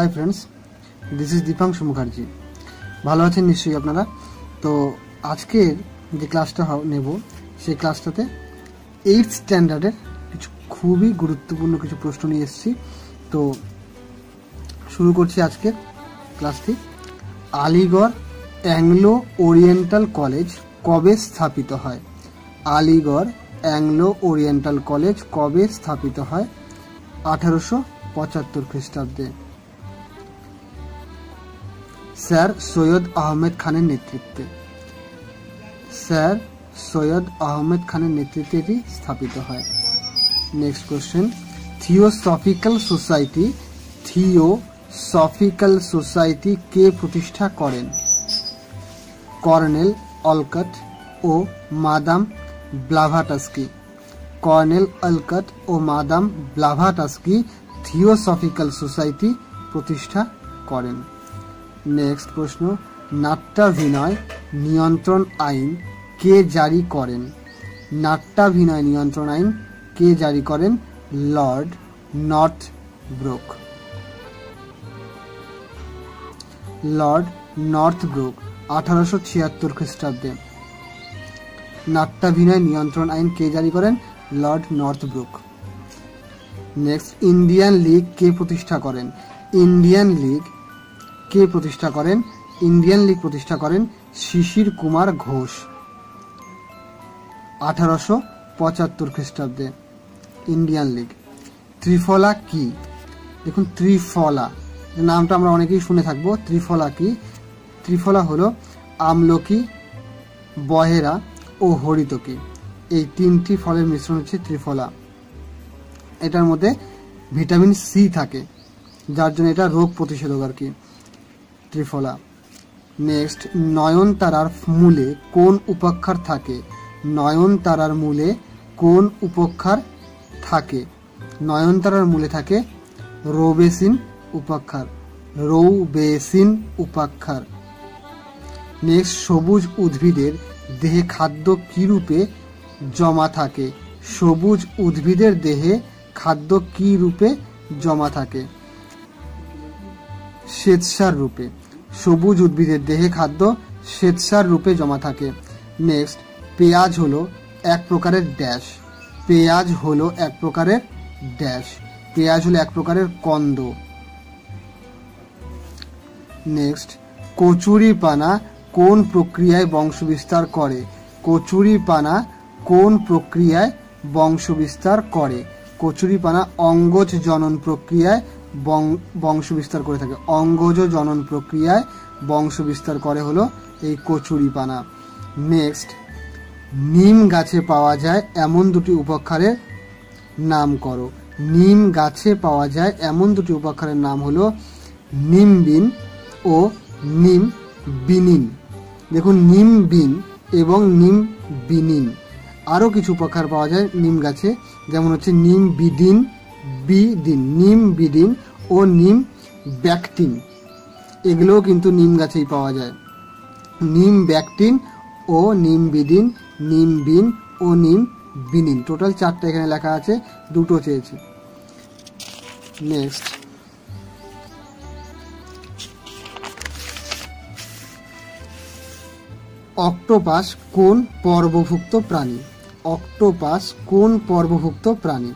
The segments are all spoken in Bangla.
Hi friends, this is Deepanshu Mukherjee. ভালো আছেন নিশ্চয়ই আপনারা। তো আজকের যে ক্লাসটা নেব সেই ক্লাসটাতে 8th স্ট্যান্ডার্ডের কিছু খুবই গুরুত্বপূর্ণ কিছু প্রশ্ন নিয়ে এসেছি। তো শুরু করছি আজকের ক্লাসটি। আলিগড় অ্যাংলো ওরিয়েন্টাল কলেজ কবে স্থাপিত হয়? আলিগড় অ্যাংলো ওরিয়েন্টাল কলেজ কবে স্থাপিত হয়? 1875 খ্রিস্টাব্দে স্যার সৈয়দ আহমেদ খানের নেতৃত্বে। স্যার সৈয়দ আহমেদ খানের নেতৃত্বে এটি স্থাপিত হয়। নেক্সট কোশ্চেন, থিওসফিক্যাল সোসাইটি কে প্রতিষ্ঠা করেন? কর্নেল অলকট ও মাদাম ব্লাভাটস্কি। কর্নেল অলকট ও মাদাম ব্লাভাটস্কি থিওসফিক্যাল সোসাইটি প্রতিষ্ঠা করেন। নেক্সট প্রশ্ন, নাট্যাভিনয় নিয়ন্ত্রণ আইন কে জারি করেন? নাট্যাভিনয় নিয়ন্ত্রণ আইন কে জারি করেন? Lord Northbrook. লর্ড নর্থব্রুক 1876 খ্রিস্টাব্দে নাট্যাভিনয় নিয়ন্ত্রণ আইন কে জারি করেন? Lord Northbrook. Next, Indian league কে প্রতিষ্ঠা করেন? ইন্ডিয়ান লীগ কে প্রতিষ্ঠা করেন? ইন্ডিয়ান লীগ প্রতিষ্ঠা করেন শিশির কুমার ঘোষ 1875 খ্রিস্টাব্দে। ইন্ডিয়ান লীগ। ত্রিফলা কি? দেখুন, ত্রিফলা নামটা আমরা অনেকেই শুনে থাকবো। ত্রিফলা কি? ত্রিফলা হলো আমলকি, বহেরা ও হরিতকি, এই তিনটি ফলের মিশ্রণ হচ্ছে ত্রিফলা। এটার মধ্যে ভিটামিন সি থাকে, যার জন্য এটা রোগ প্রতিষেধক আর কি, ত্রিফলা। নেক্সট, নয়নতারার মূলে কোন উপাক্ষর থাকে? নয়নতারার মূলে কোন উপাক্ষর থাকে? নয়নতারার মূলে থাকে রোবেসিন উপাক্ষর। রৌবেসিন উপাক্ষর। নেক্সট, সবুজ উদ্ভিদের দেহে খাদ্য কি রূপে জমা থাকে? সবুজ উদ্ভিদের দেহে খাদ্য কি রূপে জমা থাকে? শ্বেতসার রূপে। সবুজ উদ্ভিদের দেহে খাদ্য শ্বেতসার রূপে জমা থাকে। নেক্সট, পেঁয়াজ হলো এক প্রকারের ড্যাশ। পেঁয়াজ হলো এক প্রকারের ড্যাশ। পেঁয়াজ হলো এক প্রকারের কন্দ। নেক্সট, কচুরিপানা কোন প্রক্রিয়ায় বংশবিস্তার করে? কচুরিপানা কোন প্রক্রিয়ায় বংশবিস্তার করে? কচুরিপানা অঙ্গজ জনন প্রক্রিয়ায় বংশবিস্তার করে থাকে। অঙ্গজ জনন প্রক্রিয়ায় বংশবিস্তার করে হলো এই কচুরিপানা। নেক্সট, নিম গাছে পাওয়া যায় এমন দুটি উপাক্ষরের নাম করো। নিম গাছে পাওয়া যায় এমন দুটি উপাক্ষরের নাম হলো নিমবিন ও নিম বিনিন। দেখুন, নিম বিন এবং নিম বিনিন। আরও কিছু উপাক্ষর পাওয়া যায় নিম গাছে, যেমন হচ্ছে নিম বিদিন, নিম বিদিন ও নিম ব্যাকটিন। এগুলোও কিন্তু নিম গাছেই পাওয়া যায়। নিম ব্যাকটিন ও নিম বিদিন, নিম বিন ও নিম বিনিন। টোটাল 4টা এখানে লেখা আছে, 2টো চেয়েছে। নেক্সট, অক্টোপাস কোন পর্বভুক্ত প্রাণী? অক্টোপাস কোন পর্বভুক্ত প্রাণী?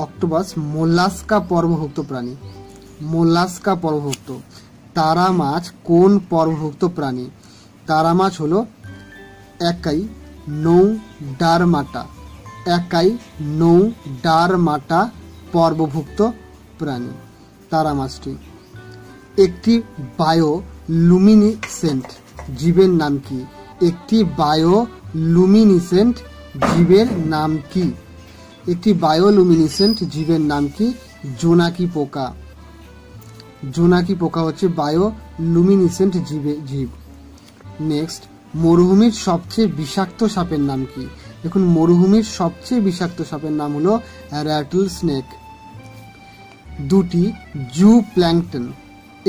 অক্টোপাস মোলাস্কা পর্বভুক্ত প্রাণী। মোলাস্কা পর্বভুক্ত। তারা মাছ কোন পর্বভুক্ত প্রাণী? তারা মাছ হলো একাই নৌডারমাটা। একাই নৌডারমাটা পর্বভুক্ত প্রাণী তারা মাছটি। একটি বায়োলুমিনিসেন্ট জীবের নাম কি? একটি বায়োলুমিনিসেন্ট জীবের নাম কি? একটি বায়োলুমিনিসেন্ট জীবের নাম কি? জোনাকি পোকা। জোনাকি পোকা হচ্ছে বায়োলুমিনিসেন্ট জীব। নেক্সট, মরুভূমির সবচেয়ে বিষাক্ত সাপের নাম কি? দেখুন, মরুভূমির সবচেয়ে বিষাক্ত সাপের নাম হলো র্যাটল স্নেক। দুটি জু প্ল্যাঙ্কটন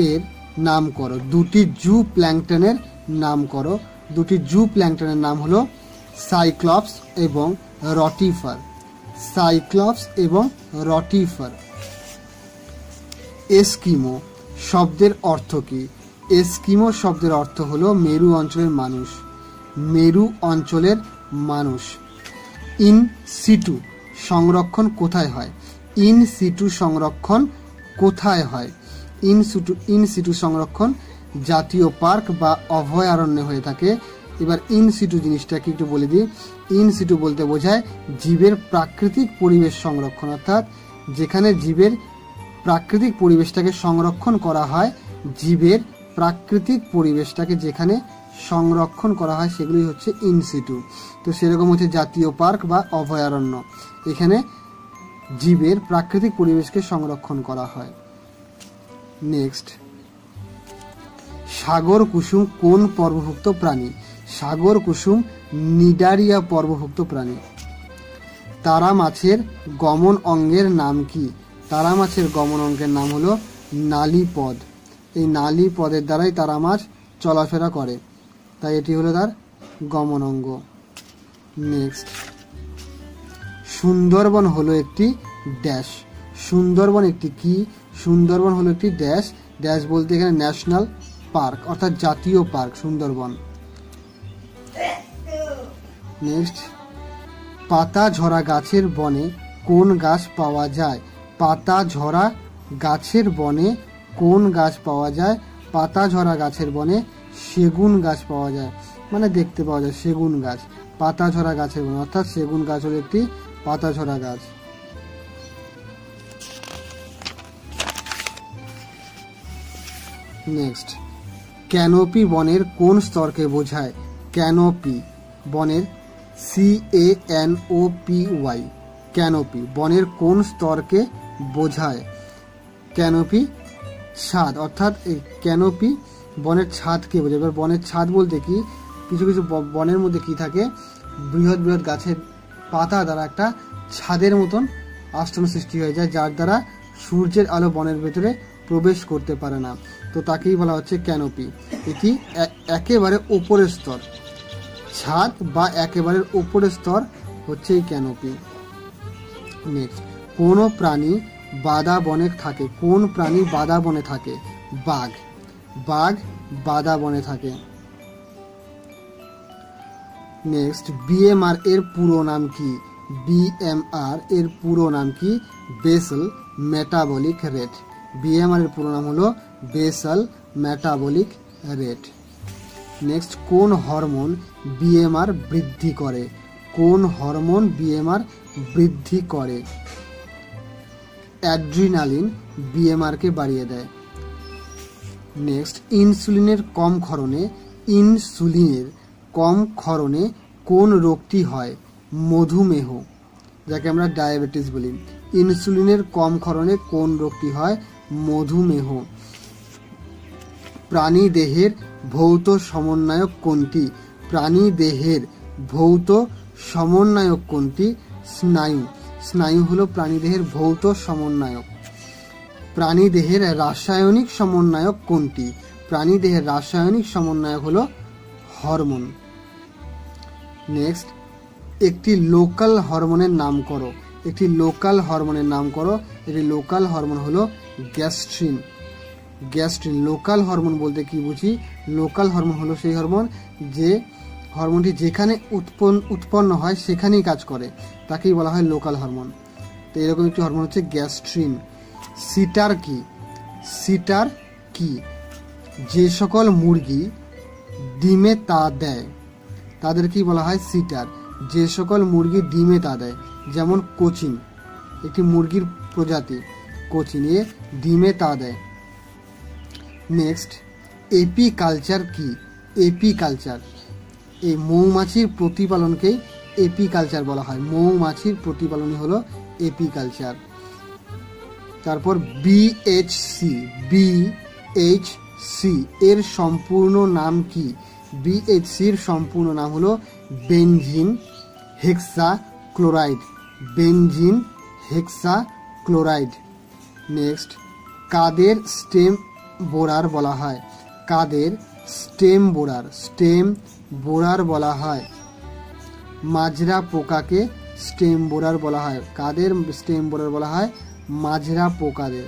এর নাম করো। দুটি জু প্ল্যাঙ্কটনের নাম করো। দুটি জু প্ল্যাঙ্কটনের নাম হলো সাইক্লপস এবং রটিফার। সাইক্লপস এবং রটিফার। এস্কিমো শব্দের অর্থ কি? এস্কিমো শব্দের অর্থ হলো মেরু অঞ্চলের মানুষ, মেরু অঞ্চলের মানুষ। ইন সিটু সংরক্ষণ কোথায় হয়? ইন সিটু সংরক্ষণ কোথায় হয়? ইন সিটু সংরক্ষণ জাতীয় পার্ক বা অভয়ারণ্যে হয়ে থাকে। এবার ইন সিটু জিনিসটাকে একটু বলে দিই। ইন সিটু বলতে বোঝায় জীবের প্রাকৃতিক পরিবেশ সংরক্ষণ, অর্থাৎ যেখানে জীবের প্রাকৃতিক পরিবেশটাকে সংরক্ষণ করা হয়, জীবের প্রাকৃতিক পরিবেশটাকে যেখানে সংরক্ষণ করা হয় সেগুলোই হচ্ছে ইন সিটু। তো সেরকম হচ্ছে জাতীয় পার্ক বা অভয়ারণ্য, এখানে জীবের প্রাকৃতিক পরিবেশকে সংরক্ষণ করা হয়। নেক্সট, সাগর কুসুম কোন পর্বভুক্ত প্রাণী? সাগর কুসুম নিডারিয়া পর্বভুক্ত প্রাণী। তারা মাছের গমন অঙ্গের নাম কি? তারা মাছের গমন অঙ্গের নাম হলো নালীপদ। এই নালীপদের দ্বারাই তারা মাছ চলাফেরা করে, তাই এটি হলো তার গমন অঙ্গ। নেক্সট, সুন্দরবন হলো একটি ড্যাশ। সুন্দরবন একটি কি? সুন্দরবন হলো একটি ড্যাশ। ড্যাশ বলতে এখানে ন্যাশনাল পার্ক, অর্থাৎ জাতীয় পার্ক সুন্দরবন। নেক্সট, পাতা ঝরা গাছের বনে কোন গাছ পাওয়া যায়? পাতা ঝরা গাছের বনে কোন গাছ পাওয়া যায়? পাতা ঝরা গাছের বনে সেগুন গাছ পাওয়া যায়, মানে দেখতে পাওয়া যায় সেগুন গাছ। পাতা ঝরা গাছের বনে, অর্থাৎ সেগুন গাছ হলো একটি পাতা ঝরা গাছ। নেক্সট, ক্যানোপি বনের কোন স্তরকে বোঝায়? ক্যানোপি বনের CANOPY, ক্যানোপি বনের কোন স্তরকে বোঝায়? ক্যানোপি ছাদ, অর্থাৎ এই ক্যানোপি বনের ছাদকে বোঝায়। এবার বনের ছাদ বলতে কি, কিছু কিছু বনের মধ্যে কি থাকে, বৃহৎ বৃহৎ গাছের পাতা দ্বারা একটা ছাদের মতন আস্তরণ সৃষ্টি হয়ে যায়, যার দ্বারা সূর্যের আলো বনের ভেতরে প্রবেশ করতে পারে না, তো তাকেই বলা হচ্ছে ক্যানোপি। এটি একেবারে ওপরের স্তর, ছাদ বা একেবারে ওপরের স্তর হচ্ছে এই ক্যানোপি। নেক্সট, কোন প্রাণী বাদা বনে থাকে? কোন প্রাণী বাদা বনে থাকে? বাঘ। বাঘ বাদা বনে থাকে। নেক্সট, BMR এর পুরো নাম কি? BMR এর পুরো নাম কি? Basal metabolic rate. BMR এর পুরো নাম হলো বেসাল মেটাবলিক রেট। নেক্সট, কোন হরমোন BMR বৃদ্ধি করে? কোন হরমোন BMR বৃদ্ধি করে? অ্যাড্রিনালিন BMR কে বাড়িয়ে দেয়। নেক্সট, ইনসুলিনের কম ক্ষরণে কোন রোগটি হয়? মধুমেহ, যাকে আমরা ডায়াবেটিস বলি। ইনসুলিনের কম ক্ষরণে কোন রোগটি হয়? মধুমেহ। প্রাণী দেহের ভৌত সমন্বয়ক কোনটি? প্রাণী দেহের ভৌত সমন্বয়ক কোনটি? স্নায়ু। স্নায়ু হলো প্রাণী দেহের ভৌত সমন্বয়ক। প্রাণী দেহের রাসায়নিক সমন্বয়ক কোনটি? প্রাণী দেহের রাসায়নিক সমন্বয়ক হলো হরমোন। নেক্সট, একটি লোকাল হরমোনের নাম করো। একটি লোকাল হরমোনের নাম করো। একটি লোকাল হরমোন হলো গ্যাস্ট্রিন। গ্যাস্ট্রিন। লোকাল হরমোন বলতে কি বুঝি? লোকাল হরমোন হলো সেই হরমোন যে হরমোনটি যেখানে উৎপন্ন হয় সেখানেই কাজ করে, তাকেই বলা হয় লোকাল হরমোন। তো এরকম একটি হরমোন হচ্ছে গ্যাস্ট্রিন। সিটার কি? সিটার কি? যে সকল মুরগি ডিমে তা দেয় তাদেরকেই বলা হয় সিটার। যে সকল মুরগি ডিমে তা দেয়, যেমন কোচিন একটি মুরগির প্রজাতি, কোচিন এ ডিমে তা দেয়। নেক্সট, এপিকালচার কি? এপিকালচার, এই মৌমাছির প্রতিপালনকেই এপিকালচার বলা হয়। মৌমাছির প্রতিপালনই হলো এপিকালচার। তারপর BHC এর সম্পূর্ণ নাম কি? BHC এর সম্পূর্ণ নাম হলো benzene hexachloride. Benzene hexachloride. Next, কাদের স্টেম বোরার বলা হয়? কাদের স্টেম বোরার বলা হয়? মাজরা পোকাকে স্টেম বোরার বলা হয়। কাদের স্টেম বোরার বলা হয়? মাজরা পোকাদের।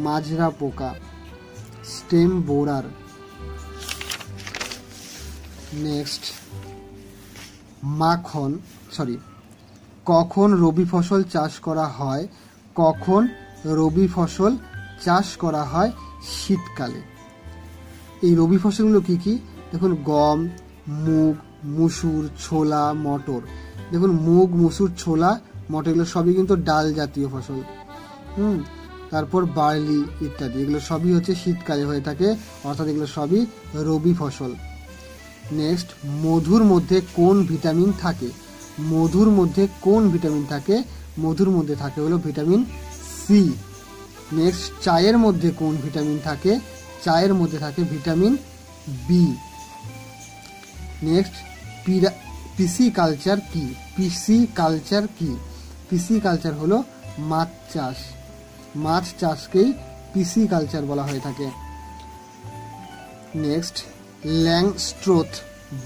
মাজরা পোকা। স্টেম বোরার। নেক্সট কখন রবি ফসল চাষ করা হয়? কখন রবি ফসল চাষ করা হয়? শীতকালে। এই রবি ফসলগুলো কি কি? দেখুন, গম, মুগ, মুসুর, ছোলা, মটর। দেখুন, মুগ, মুসুর, ছোলা, মটর এগুলো সবই কিন্তু ডাল জাতীয় ফসল। তারপর বার্লি ইত্যাদি, এগুলো সবই হচ্ছে শীতকালে হয়ে থাকে, অর্থাৎ এগুলো সবই রবি ফসল। নেক্সট, মধুর মধ্যে কোন ভিটামিন থাকে? মধুর মধ্যে কোন ভিটামিন থাকে? মধুর মধ্যে থাকে হলো ভিটামিন সি। নেক্সট, চায়ের মধ্যে কোন ভিটামিন থাকে? চায়ের মধ্যে থাকে ভিটামিন বি। নেক্সট, পিসিকালচার কি? পিসিকালচার কি? পিসিকালচার হলো মাছ চাষ। মাছ চাষকেই পিসিকালচার বলা হয়ে থাকে। নেক্সট, ল্যাংস্ট্রোথ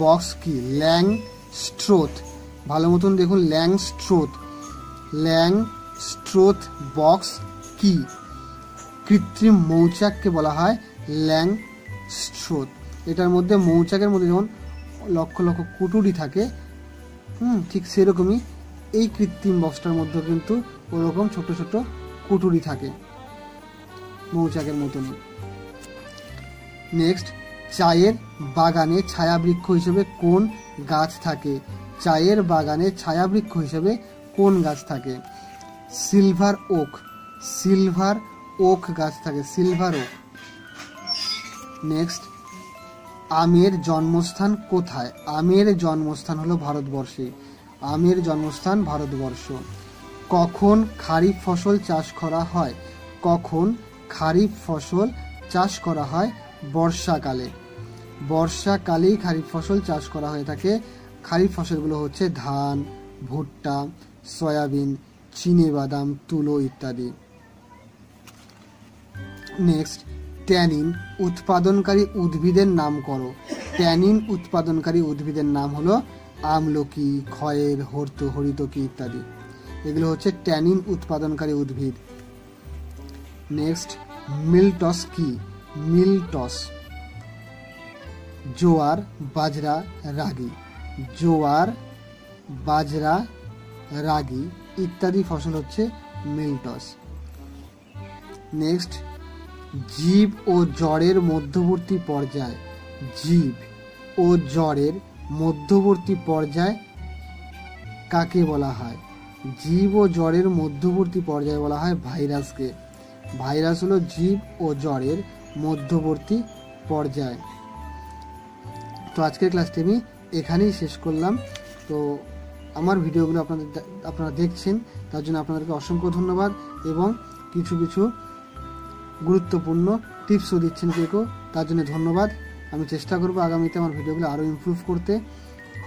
বক্স কি? ল্যাংস্ট্রোথ, ভালো মতন দেখুন, ল্যাংস্ট্রোথ বক্স কি? কৃত্রিম মৌচাককে বলা হয় ল্যাংস্ট্রোথ। এটার মধ্যে, মৌচাকের মধ্যে যেমন লক্ষ লক্ষ কুটুরি থাকে, ঠিক সেরকমই এই কৃত্রিম বক্সটার মধ্যে কিন্তু ওরকম ছোট ছোট কুটুরি থাকে, মৌচাকের মতনই। নেক্সট, চায়ের বাগানে ছায়াবৃক্ষ হিসেবে কোন গাছ থাকে? চায়ের বাগানে ছায়াবৃক্ষ হিসেবে কোন গাছ থাকে? Silver okay. সিলভার ওক গাছ থাকে, সিলভার ওক। নেক্সট, আমের জন্মস্থান কোথায়? আমের জন্মস্থান হলো ভারতবর্ষে। আমের জন্মস্থান ভারতবর্ষ। কখন খারিফ ফসল চাষ করা হয়? কখন খারিফ ফসল চাষ করা হয়? বর্ষাকালে। বর্ষাকালেই খারিফ ফসল চাষ করা হয়ে থাকে। খারিফ ফসলগুলো হচ্ছে ধান, ভুট্টা, সয়াবিন, চিনেবাদাম, তুলো ইত্যাদি। নেক্সট, ট্যানিন উৎপাদনকারী উদ্ভিদের নাম করো। ট্যানিন উৎপাদনকারী উদ্ভিদের নাম হলো আমলকি, খয়ের, হরিতকি ইত্যাদি। এগুলো হচ্ছে ট্যানিন উৎপাদনকারী উদ্ভিদ। নেক্সট, মিলটস কি? মিলটস জোয়ার, বাজরা, রাগি। জোয়ার, বাজরা, রাগি ইত্যাদি ফসল হচ্ছে মিলটস। নেক্সট, জীব ও জড়ের মধ্যবর্তী পর্যায়। জীব ও জড়ের মধ্যবর্তী পর্যায় কাকে বলা হয়? জীব ও জড়ের মধ্যবর্তী পর্যায়ে বলা হয় ভাইরাসকে। ভাইরাস হলো জীব ও জড়ের মধ্যবর্তী পর্যায়। তো আজকের ক্লাসটি আমি এখানেই শেষ করলাম। তো আমার ভিডিওগুলো আপনারা দেখছেন, তার জন্য আপনাদেরকে অসংখ্য ধন্যবাদ, এবং কিছু কিছু গুরুত্বপূর্ণ টিপসও দিচ্ছেন কেউ, তার জন্য ধন্যবাদ। আমি চেষ্টা করব আগামীতে আমার ভিডিওগুলো আরও ইমপ্রুভ করতে।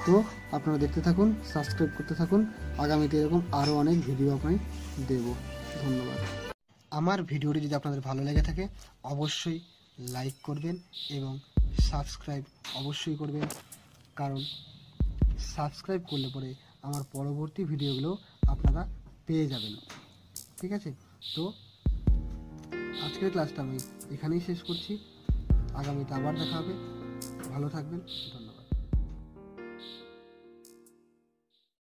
তো আপনারা দেখতে থাকুন, সাবস্ক্রাইব করতে থাকুন, আগামীতে এরকম আরও অনেক ভিডিও আপনাকে দেব। ধন্যবাদ। আমার ভিডিওটি যদি আপনাদের ভালো লেগে থাকে অবশ্যই লাইক করবেন এবং সাবস্ক্রাইব অবশ্যই করবেন, কারণ সাবস্ক্রাইব করলে পরে আমার পরবর্তী ভিডিওগুলো আপনারা পেয়ে যাবেন। ঠিক আছে? তো আজকের ক্লাসটা আমি এখানেই শেষ করছি। আগামীতে আবার দেখা হবে। ভালো থাকবেন। ধন্যবাদ।